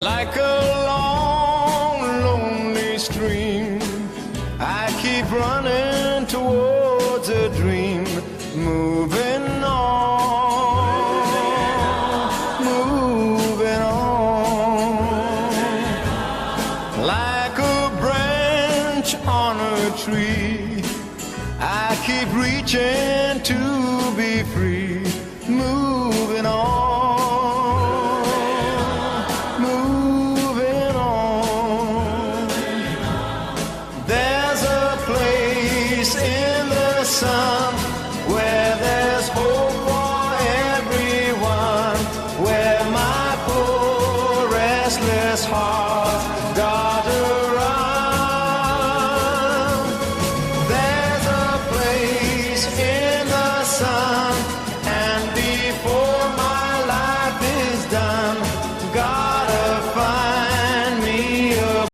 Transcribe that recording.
Like a long, lonely stream, I keep running towards a dream, moving on, moving on. Like a branch on a tree, I keep reaching to be free, moving on. In the sun, where there's hope for everyone, where my poor restless heart, God